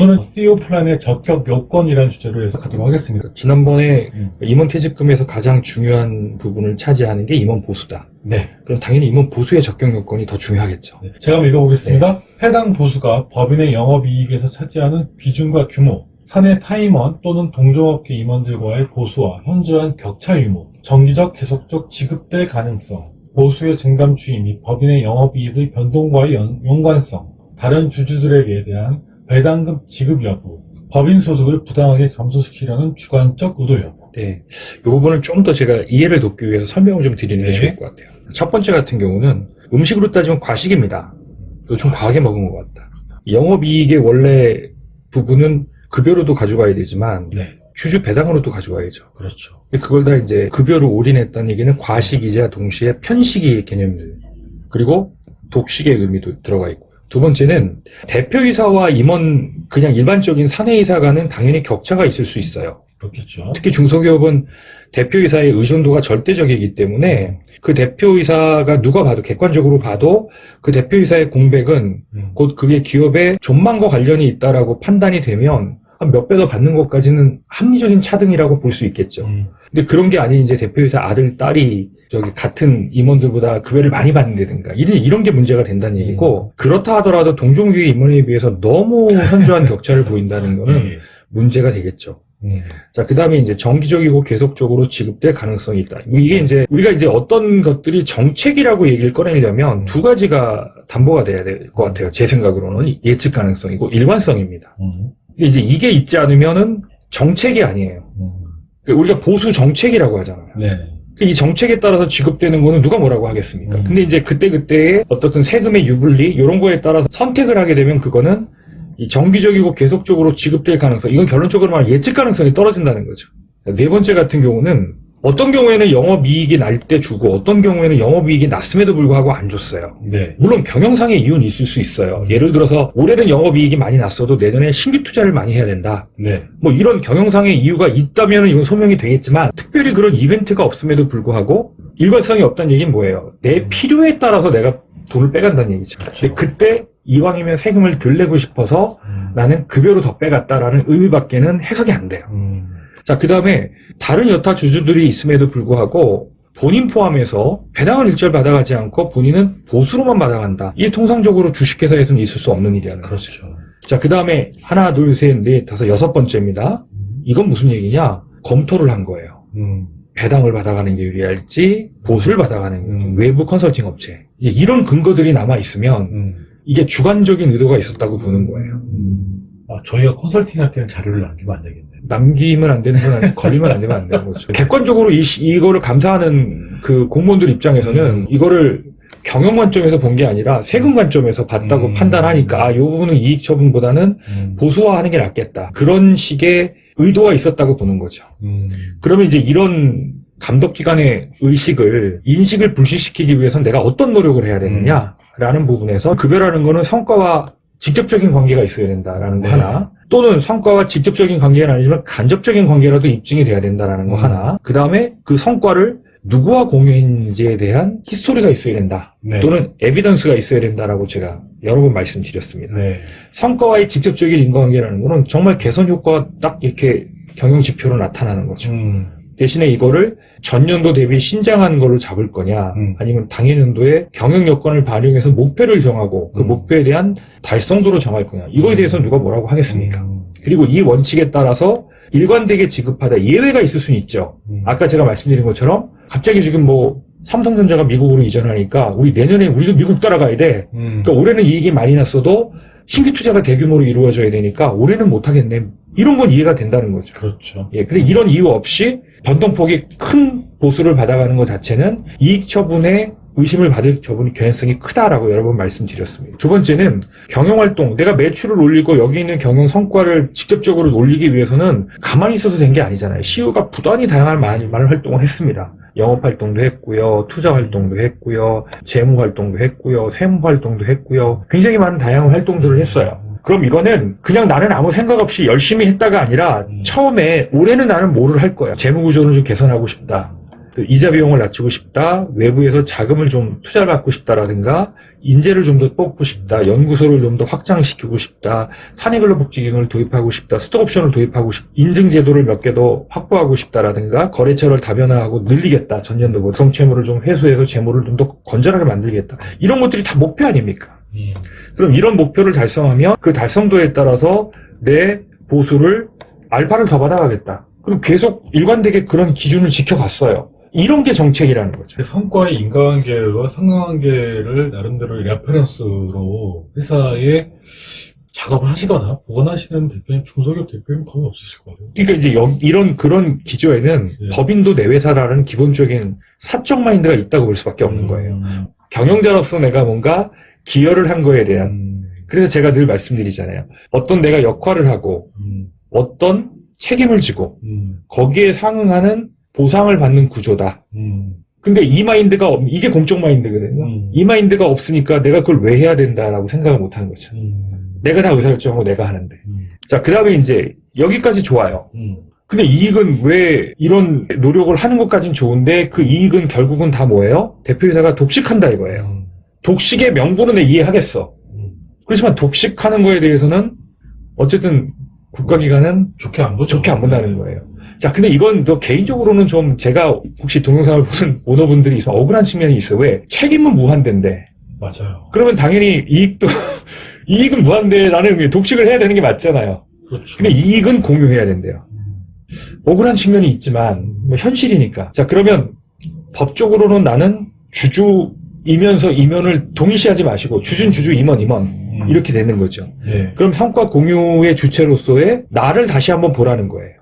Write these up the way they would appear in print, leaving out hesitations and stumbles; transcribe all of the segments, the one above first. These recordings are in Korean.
오늘은 CEO 플랜의 적격 요건이라는 주제로 해서 가도록 하겠습니다. 지난번에 임원퇴직금에서 가장 중요한 부분을 차지하는 게 임원 보수다. 네. 그럼 당연히 임원 보수의 적격 요건이 더 중요하겠죠. 네. 제가 한번 읽어보겠습니다. 해당 보수가 법인의 영업이익에서 차지하는 비중과 규모, 사내 타임원 또는 동종업계 임원들과의 보수와 현저한 격차 유무, 정기적 계속적 지급될 가능성, 보수의 증감 추이 및 법인의 영업이익의 변동과의 연관성, 다른 주주들에게 대한 배당금 지급 여부, 법인 소득을 부당하게 감소시키려는 주관적 의도 여부. 네. 이 부분을 좀 더 제가 이해를 돕기 위해서 설명을 좀 드리는 게 좋을 것 같아요. 첫 번째 같은 경우는 음식으로 따지면 과식입니다. 이거 좀 과하게 먹은 것 같다. 영업이익의 원래 부분은 급여로도 가져가야 되지만 주주 배당으로도 가져가야죠. 그렇죠. 그걸 다 이제 급여로 올인했다는 얘기는 과식이자 동시에 편식의 개념들, 그리고 독식의 의미도 들어가 있고요. 두 번째는 대표이사와 임원, 그냥 일반적인 사내이사 간은 당연히 격차가 있을 수 있어요. 그렇겠죠. 특히 중소기업은 대표이사의 의존도가 절대적이기 때문에 그 대표이사가 누가 봐도, 객관적으로 봐도 그 대표이사의 공백은 곧 그게 기업의 존망과 관련이 있다라고 판단이 되면 한 몇 배 더 받는 것까지는 합리적인 차등이라고 볼 수 있겠죠. 근데 그런 게 아닌 이제 대표이사 아들, 딸이 저기 같은 임원들보다 급여를 많이 받는다든가 이런 게 문제가 된다는 얘기고, 그렇다 하더라도 동종교의 임원에 비해서 너무 현저한 격차를 보인다는 거는 문제가 되겠죠. 자, 그 다음에 이제 정기적이고 계속적으로 지급될 가능성이 있다. 이게 이제 우리가 이제 어떤 것들이 정책이라고 얘기를 꺼내려면 두 가지가 담보가 돼야 될 것 같아요. 제 생각으로는 예측 가능성이고 일관성입니다. 이제 이게 있지 않으면은 정책이 아니에요. 우리가 보수 정책이라고 하잖아요. 이 정책에 따라서 지급되는 거는 누가 뭐라고 하겠습니까? 근데 이제 그때그때의 어떤 세금의 유불리, 이런 거에 따라서 선택을 하게 되면 그거는 이 정기적이고 계속적으로 지급될 가능성, 이건 결론적으로 말하면 예측 가능성이 떨어진다는 거죠. 네 번째 같은 경우는 어떤 경우에는 영업이익이 날 때 주고 어떤 경우에는 영업이익이 났음에도 불구하고 안 줬어요. 물론 경영상의 이유는 있을 수 있어요. 예를 들어서 올해는 영업이익이 많이 났어도 내년에 신규 투자를 많이 해야 된다. 뭐 이런 경영상의 이유가 있다면 이건 소명이 되겠지만, 특별히 그런 이벤트가 없음에도 불구하고 일관성이 없다는 얘기는 뭐예요? 내 필요에 따라서 내가 돈을 빼간다는 얘기죠. 근데 그때 이왕이면 세금을 덜 내고 싶어서 나는 급여로 더 빼갔다라는 의미밖에는 해석이 안 돼요. 자, 그 다음에 다른 여타 주주들이 있음에도 불구하고 본인 포함해서 배당을 일절 받아가지 않고 본인은 보수로만 받아간다. 이게 통상적으로 주식회사에서는 있을 수 없는 일이라는 거죠. 자, 그 다음에 하나, 둘, 셋, 넷, 다섯, 여섯 번째입니다. 이건 무슨 얘기냐? 검토를 한 거예요. 배당을 받아가는 게 유리할지 보수를 받아가는 외부 컨설팅 업체. 이런 근거들이 남아있으면 이게 주관적인 의도가 있었다고 보는 거예요. 저희가 컨설팅 할 때는 자료를 남기면 안 되겠네요. 남기면 안 되는 건 아니고 걸리면 안 되면 안 되는 거죠. 객관적으로 이거를 감사하는 그 공무원들 입장에서는 이거를 경영 관점에서 본 게 아니라 세금 관점에서 봤다고 판단하니까 이 부분은 이익 처분보다는 보수화하는 게 낫겠다. 그런 식의 의도가 있었다고 보는 거죠. 그러면 이제 이런 감독기관의 인식을 불식시키기 위해서는 내가 어떤 노력을 해야 되느냐라는 부분에서 급여라는 거는 성과와 직접적인 관계가 있어야 된다라는 거 하나, 또는 성과와 직접적인 관계는 아니지만 간접적인 관계라도 입증이 돼야 된다라는 거 하나, 그 다음에 그 성과를 누구와 공유했는지에 대한 히스토리가 있어야 된다. 또는 에비던스가 있어야 된다라고 제가 여러 번 말씀드렸습니다. 성과와의 직접적인 인과관계라는 거는 정말 개선 효과가 딱 이렇게 경영 지표로 나타나는 거죠. 대신에 이거를 전년도 대비 신장한 걸로 잡을 거냐, 아니면 당해년도에 경영 여건을 반영해서 목표를 정하고 그 목표에 대한 달성도를 정할 거냐, 이거에 대해서 누가 뭐라고 하겠습니까? 그리고 이 원칙에 따라서 일관되게 지급하다 예외가 있을 수는 있죠. 아까 제가 말씀드린 것처럼 갑자기 지금 뭐 삼성전자가 미국으로 이전하니까 우리 내년에 우리도 미국 따라가야 돼. 그러니까 올해는 이익이 많이 났어도 신규 투자가 대규모로 이루어져야 되니까 올해는 못하겠네. 이런 건 이해가 된다는 거죠. 그렇죠. 근데 이런 이유 없이 변동폭이 큰 보수를 받아가는 것 자체는 이익 처분에 의심을 받을 개연성이 크다라고 여러 번 말씀드렸습니다. 두 번째는 경영활동, 내가 매출을 올리고 여기 있는 경영 성과를 직접적으로 올리기 위해서는 가만히 있어서 된 게 아니잖아요. CEO가 부단히 다양한 많은 활동을 했습니다. 영업활동도 했고요, 투자활동도 했고요, 재무활동도 했고요, 세무활동도 했고요, 굉장히 많은 다양한 활동들을 했어요. 그럼 이거는 그냥 나는 아무 생각 없이 열심히 했다가 아니라 처음에 올해는 나는 뭐를 할 거야. 재무구조를 좀 개선하고 싶다. 이자 비용을 낮추고 싶다, 외부에서 자금을 좀 투자를 받고 싶다라든가, 인재를 좀 더 뽑고 싶다, 연구소를 좀 더 확장시키고 싶다, 산해근로복지기금을 도입하고 싶다, 스톡옵션을 도입하고 싶다, 인증제도를 몇 개 더 확보하고 싶다라든가, 거래처를 다변화하고 늘리겠다, 전년도보다 성채무를 좀 회수해서 재무를 좀 더 건전하게 만들겠다. 이런 것들이 다 목표 아닙니까? 그럼 이런 목표를 달성하면 그 달성도에 따라서 내 보수를 알파를 더 받아가겠다. 그리고 계속 일관되게 그런 기준을 지켜갔어요. 이런 게 정책이라는 거죠. 성과의 인과관계와 상관관계를 나름대로 레퍼런스로 회사에 작업을 하시거나 보관하시는 대표님, 중소기업 대표님 거의 없으실 거예요. 그러니까 이제 그런 기조에는 예. 법인도 내 회사라는 기본적인 사적 마인드가 있다고 볼 수밖에 없는 거예요. 경영자로서 내가 뭔가 기여를 한 거에 대한. 그래서 제가 늘 말씀드리잖아요. 어떤 내가 역할을 하고 어떤 책임을 지고 거기에 상응하는 보상을 받는 구조다. 근데 이 마인드가 이게 공적 마인드거든요. 이 마인드가 없으니까 내가 그걸 왜 해야 된다라고 생각을 못 하는 거죠. 내가 다 의사결정하고 내가 하는데. 자, 그 다음에 이제 여기까지 좋아요. 근데 이익은 왜 이런 노력을 하는 것까진 좋은데 그 이익은 결국은 다 뭐예요? 대표이사가 독식한다 이거예요. 독식의 명분은 내 이해하겠어. 그렇지만 독식하는 거에 대해서는 어쨌든 국가기관은 좋게 안 보죠. 좋게 안 본다는 거예요. 자, 근데 이건 또 개인적으로는 좀 제가 혹시 동영상을 보는 오너분들이 있으면 억울한 측면이 있어요. 왜? 책임은 무한대인데. 맞아요. 그러면 당연히 이익은 무한대라는 의미에 독식을 해야 되는 게 맞잖아요. 그렇죠. 근데 이익은 공유해야 된대요. 억울한 측면이 있지만 뭐 현실이니까. 자, 그러면 법적으로는 나는 주주이면서 임원을 동일시하지 마시고 주주는 주주, 임원 이렇게 되는 거죠. 예. 그럼 성과 공유의 주체로서의 나를 다시 한번 보라는 거예요.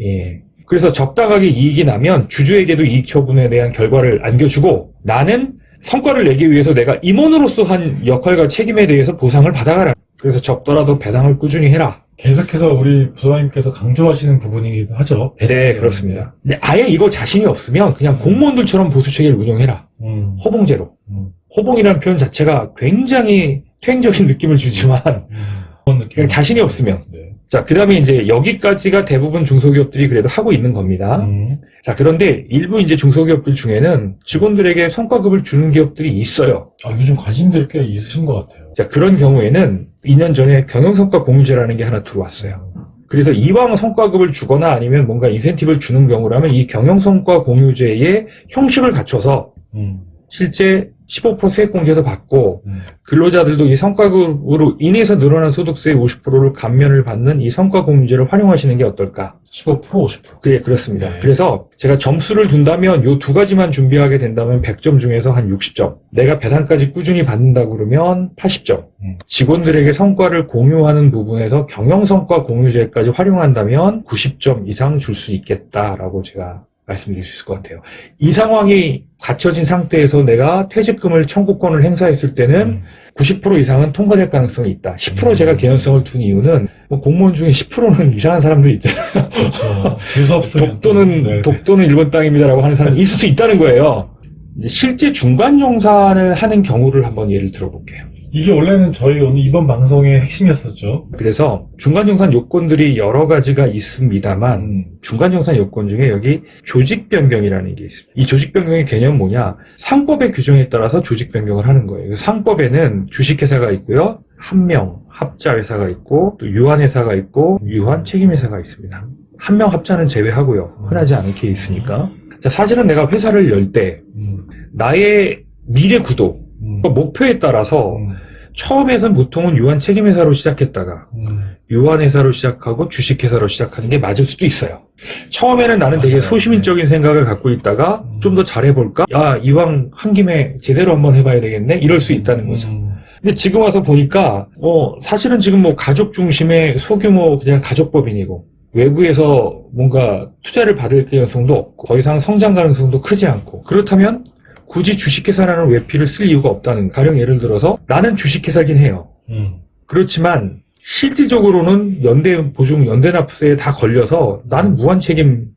예. 그래서 적당하게 이익이 나면 주주에게도 이익 처분에 대한 결과를 안겨주고 나는 성과를 내기 위해서 내가 임원으로서 한 역할과 책임에 대해서 보상을 받아가라. 그래서 적더라도 배당을 꾸준히 해라. 계속해서 우리 부사님께서 강조하시는 부분이기도 하죠. 네, 그렇습니다. 근데 아예 이거 자신이 없으면 그냥 공무원들처럼 보수체계를 운영해라. 호봉제로. 호봉이라는 표현 자체가 굉장히 퇴행적인 느낌을 주지만 그냥 자신이 없으면. 네. 자, 그 다음에 이제 여기까지가 대부분 중소기업들이 그래도 하고 있는 겁니다. 자, 그런데 일부 이제 중소기업들 중에는 직원들에게 성과급을 주는 기업들이 있어요. 아, 요즘 관심들 꽤 있으신 것 같아요. 자, 그런 경우에는 2년 전에 경영성과 공유제라는 게 하나 들어왔어요. 그래서 이왕 성과급을 주거나 아니면 뭔가 인센티브를 주는 경우라면 이 경영성과 공유제의 형식을 갖춰서 실제 15% 세액공제도 받고 근로자들도 이 성과급으로 인해서 늘어난 소득세의 50%를 감면을 받는 이 성과공유제를 활용하시는 게 어떨까? 15%, 50%. 네, 그렇습니다. 네. 그래서 제가 점수를 둔다면 요 두 가지만 준비하게 된다면 100점 중에서 한 60점. 내가 배당까지 꾸준히 받는다 그러면 80점. 직원들에게 성과를 공유하는 부분에서 경영성과 공유제까지 활용한다면 90점 이상 줄 수 있겠다라고 제가 말씀드릴 수 있을 것 같아요. 이 상황이 갖춰진 상태에서 내가 퇴직금을 청구권을 행사했을 때는 90% 이상은 통과될 가능성이 있다. 10% 제가 개연성을 둔 이유는 뭐 공무원 중에 10%는 이상한 사람들이 있잖아요. 그렇죠. 재수 없으면. 독도는 일본 땅입니다라고 하는 사람이 있을 수 있다는 거예요. 이제 실제 중간용산을 하는 경우를 한번 예를 들어볼게요. 이게 원래는 저희 오늘 이번 방송의 핵심이었었죠. 그래서 중간용산 요건들이 여러 가지가 있습니다만 중간용산 요건 중에 여기 조직변경이라는 게 있습니다. 이 조직변경의 개념은 뭐냐? 상법의 규정에 따라서 조직변경을 하는 거예요. 상법에는 주식회사가 있고요. 한명 합자회사가 있고 또 유한회사가 있고 유한 책임회사가 있습니다. 한명 합자는 제외하고요. 흔하지 않은 케이스니까. 자, 사실은 내가 회사를 열 때 나의 미래 구도, 목표에 따라서 처음에는 보통은 유한 책임회사로 시작했다가 유한회사로 시작하고 주식회사로 시작하는 게 맞을 수도 있어요. 처음에는 나는 되게 맞아요. 소시민적인 생각을 갖고 있다가 좀 더 잘해볼까? 야, 이왕 한 김에 제대로 한번 해봐야 되겠네? 이럴 수 있다는 거죠. 근데 지금 와서 보니까 사실은 지금 뭐 가족 중심의 소규모 그냥 가족법인이고 외부에서 뭔가 투자를 받을 가능성도 없고 더 이상 성장 가능성도 크지 않고 그렇다면 굳이 주식회사라는 외피를 쓸 이유가 없다는, 가령 예를 들어서 나는 주식회사긴 해요. 그렇지만 실질적으로는 연대보증, 연대납세에 다 걸려서 나는 무한 책임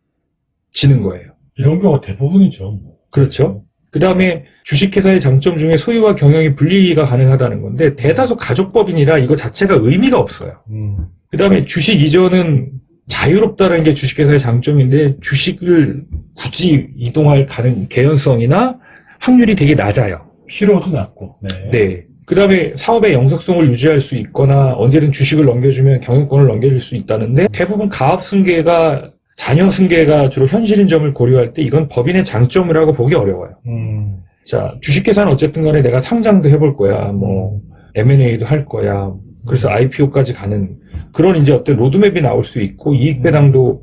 지는 거예요. 이런 경우가 대부분이죠. 그렇죠. 그 다음에 주식회사의 장점 중에 소유와 경영이 분리가 가능하다는 건데 대다수 가족법인이라 이거 자체가 의미가 없어요. 그 다음에 주식 이전은 자유롭다는 게 주식회사의 장점인데 주식을 굳이 이동할 개연성이나 확률이 되게 낮아요. 피로도 낮고. 네. 네. 그 다음에 사업의 영속성을 유지할 수 있거나 언제든 주식을 넘겨주면 경영권을 넘겨줄 수 있다는데 대부분 가업 승계가 자녀 승계가 주로 현실인 점을 고려할 때 이건 법인의 장점이라고 보기 어려워요. 자, 주식계산은 어쨌든 간에 내가 상장도 해볼 거야. 뭐 M&A도 할 거야. 그래서 IPO까지 가는 그런 이제 어떤 로드맵이 나올 수 있고 이익 배당도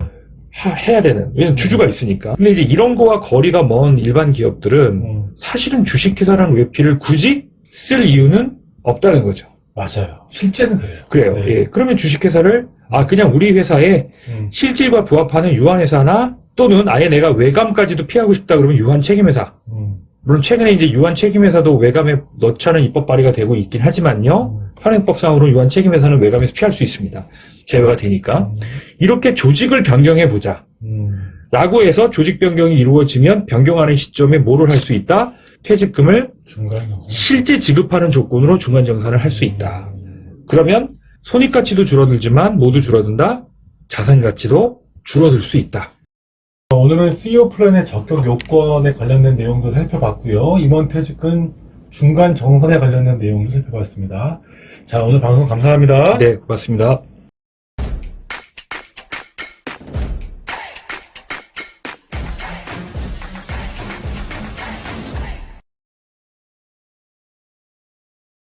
해야 되는. 왜냐면 주주가 있으니까. 근데 이제 이런 거와 거리가 먼 일반 기업들은 사실은 주식회사라는 외피를 굳이 쓸 이유는 없다는 거죠. 맞아요. 실제는 그래요. 그래요. 네. 예. 그러면 주식회사를 그냥 우리 회사에 실질과 부합하는 유한회사나 또는 아예 내가 외감까지도 피하고 싶다 그러면 유한책임회사. 물론 최근에 이제 유한책임회사도 외감에 넣자는 입법 발의가 되고 있긴 하지만요. 현행법상으로 유한책임회사는 외감에서 피할 수 있습니다. 제외가 되니까. 이렇게 조직을 변경해보자. 라고 해서 조직 변경이 이루어지면 변경하는 시점에 뭐를 할 수 있다? 퇴직금을 실제 지급하는 조건으로 중간정산을 할 수 있다. 그러면 손익가치도 줄어들지만 모두 줄어든다. 자산가치도 줄어들 수 있다. 오늘은 CEO 플랜의 적격 요건에 관련된 내용도 살펴봤고요. 임원 퇴직금 중간 정산에 관련된 내용도 살펴봤습니다. 자, 오늘 방송 감사합니다. 네, 고맙습니다.